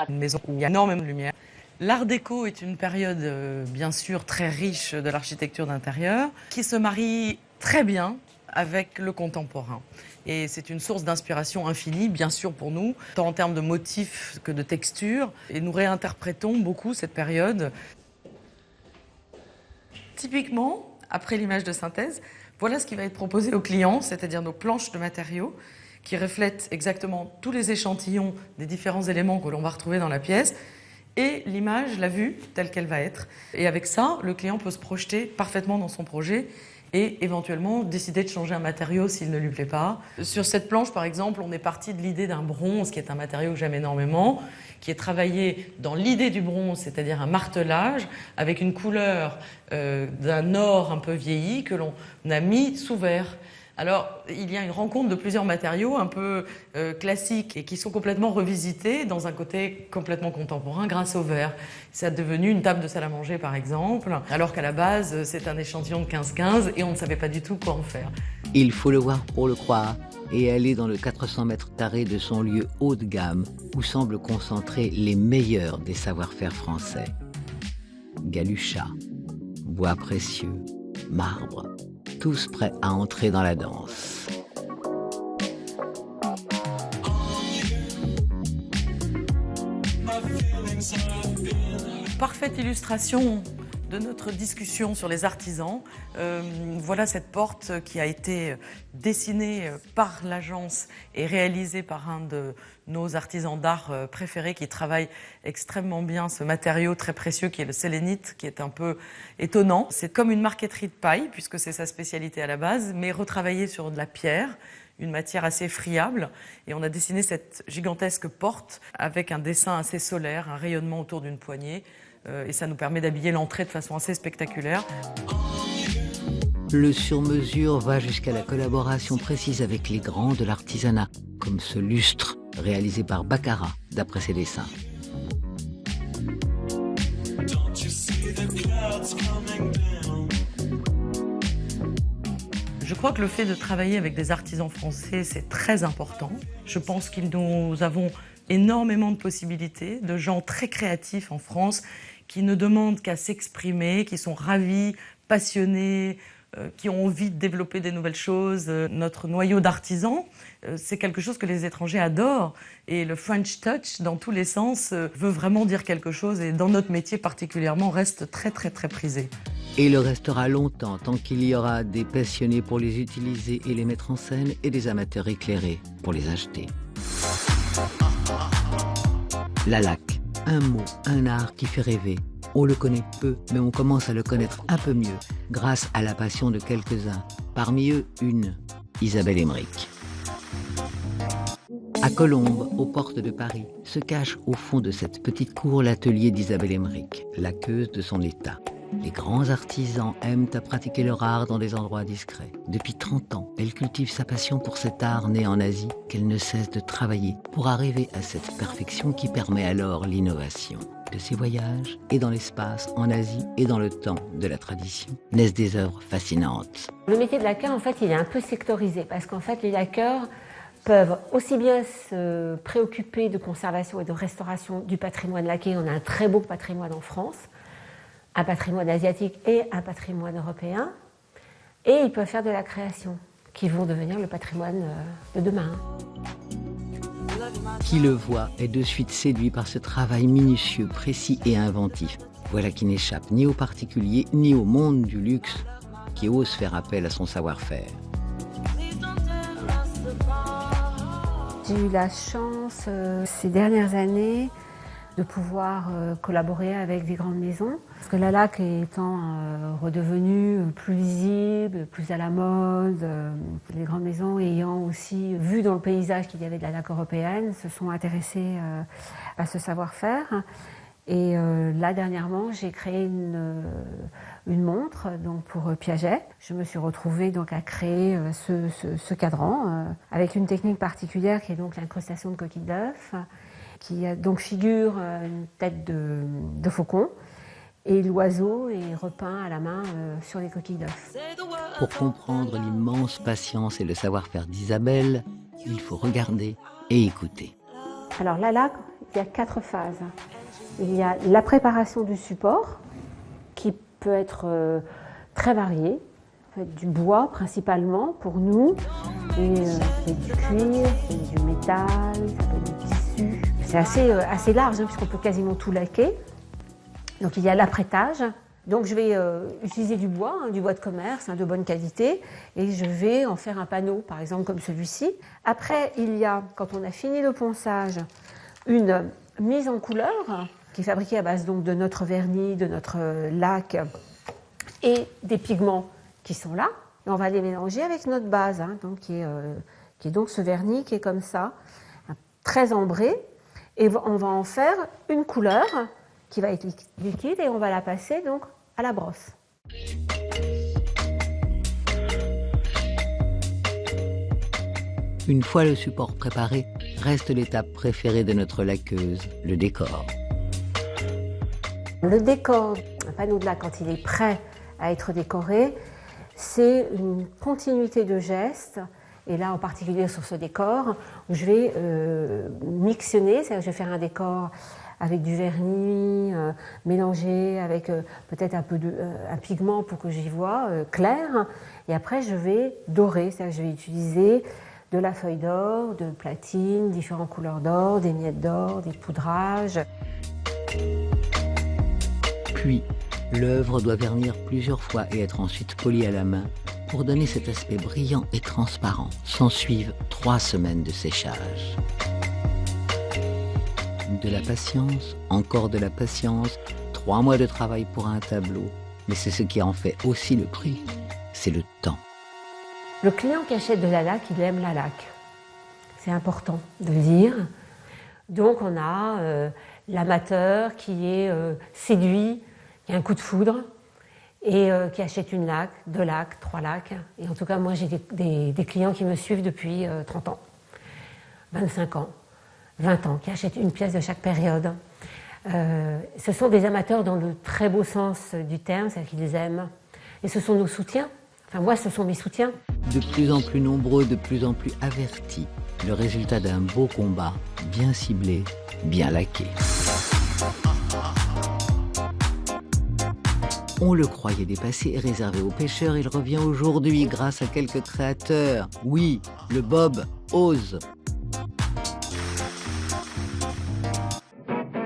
Une maison où il y a énormément de lumière. L'art déco est une période, bien sûr, très riche de l'architecture d'intérieur, qui se marie très bien avec le contemporain. Et c'est une source d'inspiration infinie, bien sûr, pour nous, tant en termes de motifs que de textures. Et nous réinterprétons beaucoup cette période. Typiquement, après l'image de synthèse, voilà ce qui va être proposé aux clients, c'est-à-dire nos planches de matériaux qui reflètent exactement tous les échantillons des différents éléments que l'on va retrouver dans la pièce et l'image, la vue, telle qu'elle va être. Et avec ça, le client peut se projeter parfaitement dans son projet et éventuellement décider de changer un matériau s'il ne lui plaît pas. Sur cette planche, par exemple, on est parti de l'idée d'un bronze, qui est un matériau que j'aime énormément, qui est travaillé dans l'idée du bronze, c'est-à-dire un martelage, avec une couleur d'un or un peu vieilli que l'on a mis sous verre. Alors, il y a une rencontre de plusieurs matériaux un peu classiques et qui sont complètement revisités dans un côté complètement contemporain grâce au verre. Ça a devenu une table de salle à manger, par exemple, alors qu'à la base, c'est un échantillon de 15-15 et on ne savait pas du tout quoi en faire. Il faut le voir pour le croire et aller dans le 400 mètres carrés de son lieu haut de gamme où semblent concentrer les meilleurs des savoir-faire français. Galuchat, bois précieux, marbre, tous prêts à entrer dans la danse. Parfaite illustration de notre discussion sur les artisans. Voilà cette porte qui a été dessinée par l'agence et réalisée par un de nos artisans d'art préférés qui travaille extrêmement bien ce matériau très précieux qui est le sélénite, qui est un peu étonnant. C'est comme une marqueterie de paille, puisque c'est sa spécialité à la base, mais retravaillée sur de la pierre, une matière assez friable. Et on a dessiné cette gigantesque porte avec un dessin assez solaire, un rayonnement autour d'une poignée. Et ça nous permet d'habiller l'entrée de façon assez spectaculaire. Le sur-mesure va jusqu'à la collaboration précise avec les grands de l'artisanat, comme ce lustre réalisé par Baccarat, d'après ses dessins. Je crois que le fait de travailler avec des artisans français, c'est très important. Je pense que nous avons énormément de possibilités, de gens très créatifs en France qui ne demandent qu'à s'exprimer, qui sont ravis, passionnés, qui ont envie de développer des nouvelles choses. Notre noyau d'artisans, c'est quelque chose que les étrangers adorent. Et le French touch, dans tous les sens, veut vraiment dire quelque chose et dans notre métier particulièrement, reste très très très prisé. Et le restera longtemps, tant qu'il y aura des passionnés pour les utiliser et les mettre en scène et des amateurs éclairés pour les acheter. La laque, un mot, un art qui fait rêver. On le connaît peu, mais on commence à le connaître un peu mieux grâce à la passion de quelques-uns. Parmi eux, une, Isabelle Emmerich. À Colombes, aux portes de Paris, se cache au fond de cette petite cour l'atelier d'Isabelle Emmerich, laqueuse de son état. Les grands artisans aiment à pratiquer leur art dans des endroits discrets. Depuis 30 ans, elle cultive sa passion pour cet art né en Asie qu'elle ne cesse de travailler pour arriver à cette perfection qui permet alors l'innovation. De ses voyages, et dans l'espace, en Asie et dans le temps de la tradition, naissent des œuvres fascinantes. Le métier de laqueur, en fait, il est un peu sectorisé parce qu'en fait, les laqueurs peuvent aussi bien se préoccuper de conservation et de restauration du patrimoine laqué. On a un très beau patrimoine en France, un patrimoine asiatique et un patrimoine européen. Et ils peuvent faire de la création, qui vont devenir le patrimoine de demain. Qui le voit est de suite séduit par ce travail minutieux, précis et inventif. Voilà qui n'échappe ni aux particuliers, ni au monde du luxe, qui ose faire appel à son savoir-faire. J'ai eu la chance, ces dernières années, de pouvoir collaborer avec des grandes maisons. Parce que la laque étant redevenue plus lisible, plus à la mode, les grandes maisons ayant aussi vu dans le paysage qu'il y avait de la laque européenne, se sont intéressées à ce savoir-faire. Et là, dernièrement, j'ai créé une montre donc pour Piaget. Je me suis retrouvée donc à créer ce cadran avec une technique particulière qui est donc l'incrustation de coquilles d'œufs, qui donc figure une tête de faucon et l'oiseau est repeint à la main sur les coquilles d'œufs. Pour comprendre l'immense patience et le savoir-faire d'Isabelle, il faut regarder et écouter. Alors la laque, Il y a 4 phases. Il y a la préparation du support, qui peut être très variée. Ça peut être du bois principalement pour nous, et ça peut être du cuir, ça peut être du métal, ça peut être du tissu. C'est assez large puisqu'on peut quasiment tout laquer. Donc il y a l'apprêtage. Donc je vais utiliser du bois de commerce, de bonne qualité, et je vais en faire un panneau, par exemple comme celui-ci. Après, il y a, quand on a fini le ponçage, une mise en couleur qui est fabriquée à base donc de notre vernis, de notre laque et des pigments qui sont là. Et on va les mélanger avec notre base, donc, qui est donc ce vernis qui est comme ça, très ambré. Et on va en faire une couleur qui va être liquide et on va la passer donc à la brosse. Une fois le support préparé, reste l'étape préférée de notre laqueuse, le décor. Le décor, un panneau de laque, quand il est prêt à être décoré, c'est une continuité de gestes, et là en particulier sur ce décor, où je vais mixionner, c'est-à-dire que je vais faire un décor avec du vernis, mélangé avec peut-être un pigment pour que j'y vois clair, et après je vais dorer, c'est-à-dire que je vais utiliser de la feuille d'or, de platine, différentes couleurs d'or, des miettes d'or, des poudrages. Puis, l'œuvre doit vernir plusieurs fois et être ensuite polie à la main pour donner cet aspect brillant et transparent. S'ensuivent 3 semaines de séchage. De la patience, encore de la patience, 3 mois de travail pour un tableau. Mais c'est ce qui en fait aussi le prix, c'est le temps. Le client qui achète de la laque, il aime la laque. C'est important de le dire. Donc on a l'amateur qui est séduit, qui a un coup de foudre et qui achète une laque, 2 laques, 3 laques. Et en tout cas, moi j'ai des clients qui me suivent depuis 30 ans, 25 ans, 20 ans, qui achètent une pièce de chaque période. Ce sont des amateurs dans le très beau sens du terme, c'est-à-dire qu'ils les aiment. Et ce sont nos soutiens. Enfin, moi, ce sont mes soutiens. De plus en plus nombreux, de plus en plus avertis. Le résultat d'un beau combat, bien ciblé, bien laqué. On le croyait dépassé et réservé aux pêcheurs, il revient aujourd'hui grâce à quelques créateurs. Oui, le bob ose.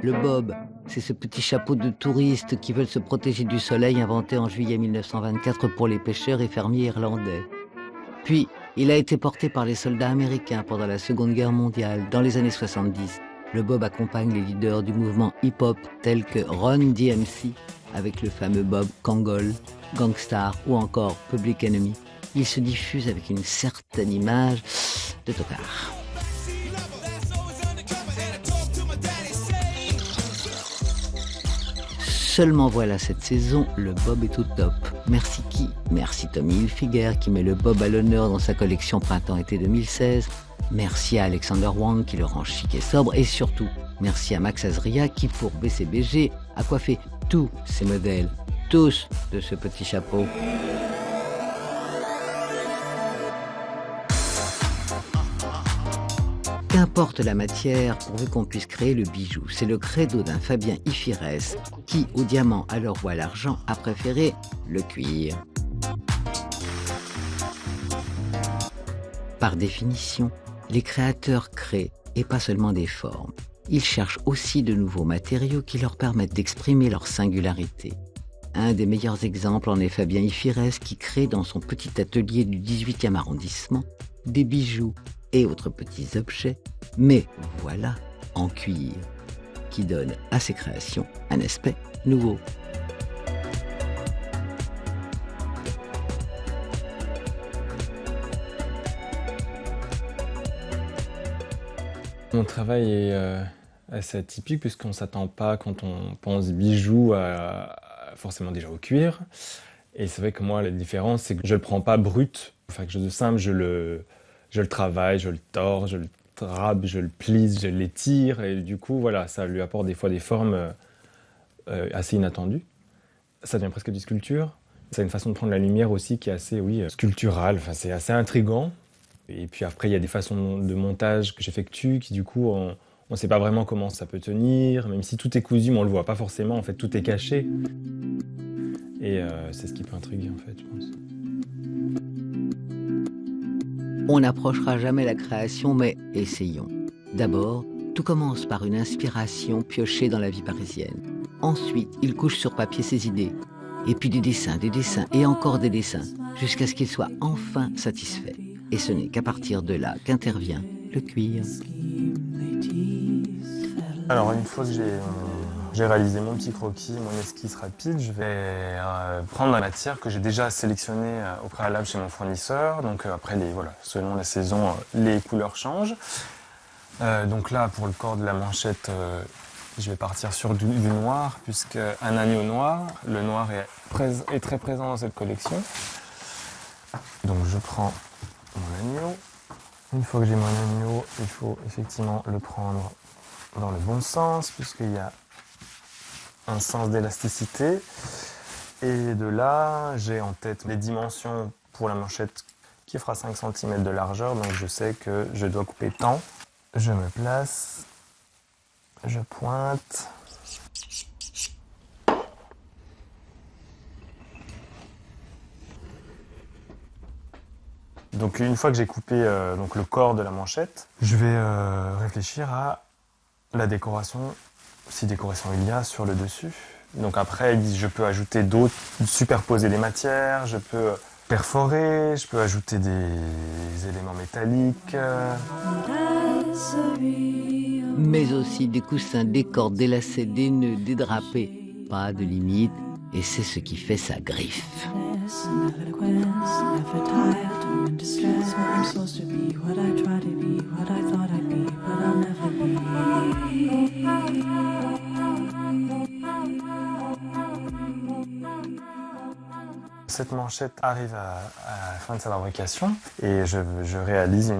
Le bob, c'est ce petit chapeau de touristes qui veulent se protéger du soleil inventé en juillet 1924 pour les pêcheurs et fermiers irlandais. Puis, il a été porté par les soldats américains pendant la Seconde Guerre mondiale, dans les années 70. Le bob accompagne les leaders du mouvement hip-hop tels que Run DMC, avec le fameux bob Kangol, Gangstar ou encore Public Enemy. Il se diffuse avec une certaine image de tocard. Seulement voilà, cette saison, le bob est au top. Merci qui? Merci Tommy Hilfiger qui met le bob à l'honneur dans sa collection Printemps-été 2016. Merci à Alexander Wang qui le rend chic et sobre. Et surtout, merci à Max Azria qui, pour BCBG, a coiffé tous ses modèles, tous de ce petit chapeau. Qu'importe la matière, pourvu qu'on puisse créer le bijou. C'est le credo d'un Fabien Ifires qui, au diamant à l'or ou à l'argent, a préféré le cuir. Par définition, les créateurs créent, et pas seulement des formes. Ils cherchent aussi de nouveaux matériaux qui leur permettent d'exprimer leur singularité. Un des meilleurs exemples en est Fabien Ifires qui crée dans son petit atelier du 18e arrondissement des bijoux et autres petits objets, mais voilà, en cuir, qui donne à ses créations un aspect nouveau. Mon travail est assez atypique puisqu'on ne s'attend pas quand on pense bijoux forcément déjà au cuir. Et c'est vrai que moi la différence c'est que je ne le prends pas brut, enfin quelque chose de simple, je le travaille, je le tords, je le drape, je le plisse, je l'étire et du coup voilà, ça lui apporte des fois des formes assez inattendues. Ça devient presque des sculptures. C'est une façon de prendre la lumière aussi qui est assez sculpturale, enfin, c'est assez intriguant. Et puis après, il y a des façons de montage que j'effectue qui, du coup, On ne sait pas vraiment comment ça peut tenir, même si tout est cousu, mais on ne le voit pas forcément, en fait, tout est caché. Et c'est ce qui peut intriguer, en fait, je pense. On n'approchera jamais la création, mais essayons. D'abord, tout commence par une inspiration piochée dans la vie parisienne. Ensuite, il couche sur papier ses idées. Et puis des dessins et encore des dessins, jusqu'à ce qu'il soit enfin satisfait. Et ce n'est qu'à partir de là qu'intervient le cuir. Alors, une fois que j'ai réalisé mon petit croquis, mon esquisse rapide, je vais prendre la matière que j'ai déjà sélectionnée au préalable chez mon fournisseur. Donc après, selon la saison, les couleurs changent. Donc là, pour le corps de la manchette, je vais partir sur du noir, puisque un agneau noir, le noir est très présent dans cette collection. Donc je prends mon agneau. Une fois que j'ai mon agneau, il faut effectivement le prendre dans le bon sens, puisqu'il y a un sens d'élasticité. Et de là, j'ai en tête les dimensions pour la manchette qui fera 5 cm de largeur, donc je sais que je dois couper tant. Je me place, je pointe. Donc une fois que j'ai coupé le corps de la manchette, je vais réfléchir à la décoration, si décoration il y a sur le dessus. Donc après, je peux ajouter d'autres, superposer des matières, je peux perforer, je peux ajouter des éléments métalliques. Mais aussi des coussins, des cordes, des lacets, des nœuds, des drapés. Pas de limite, et c'est ce qui fait sa griffe. Cette manchette arrive à la fin de sa fabrication et je réalise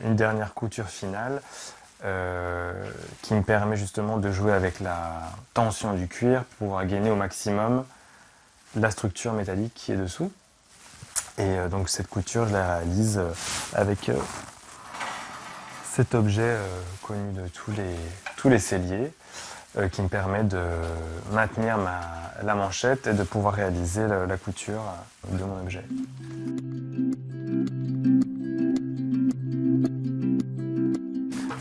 une dernière couture finale qui me permet justement de jouer avec la tension du cuir pour gainer au maximum la structure métallique qui est dessous. Et donc cette couture, je la réalise avec cet objet connu de tous les selliers qui me permet de maintenir la manchette et de pouvoir réaliser la couture de mon objet.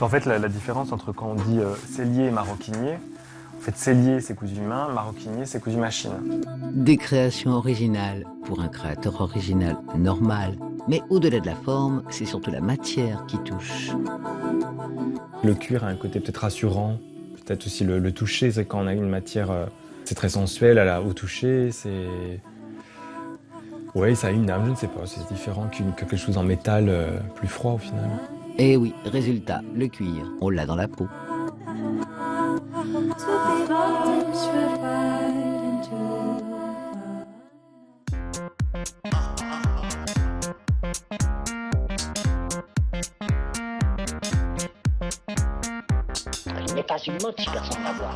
En fait, la différence entre quand on dit sellier et maroquinier, en fait, sellier c'est cousu main, maroquinier c'est cousu machine. Des créations originales pour un créateur original normal. Mais au-delà de la forme, c'est surtout la matière qui touche. Le cuir a un côté peut-être rassurant, peut-être aussi le toucher, c'est quand on a une matière, c'est très sensuel au toucher, ouais, ça a une âme, je ne sais pas, c'est différent que quelque chose en métal plus froid au final. Et oui, résultat, le cuir, on l'a dans la peau. Il n'est pas une mode si personne ne la voit.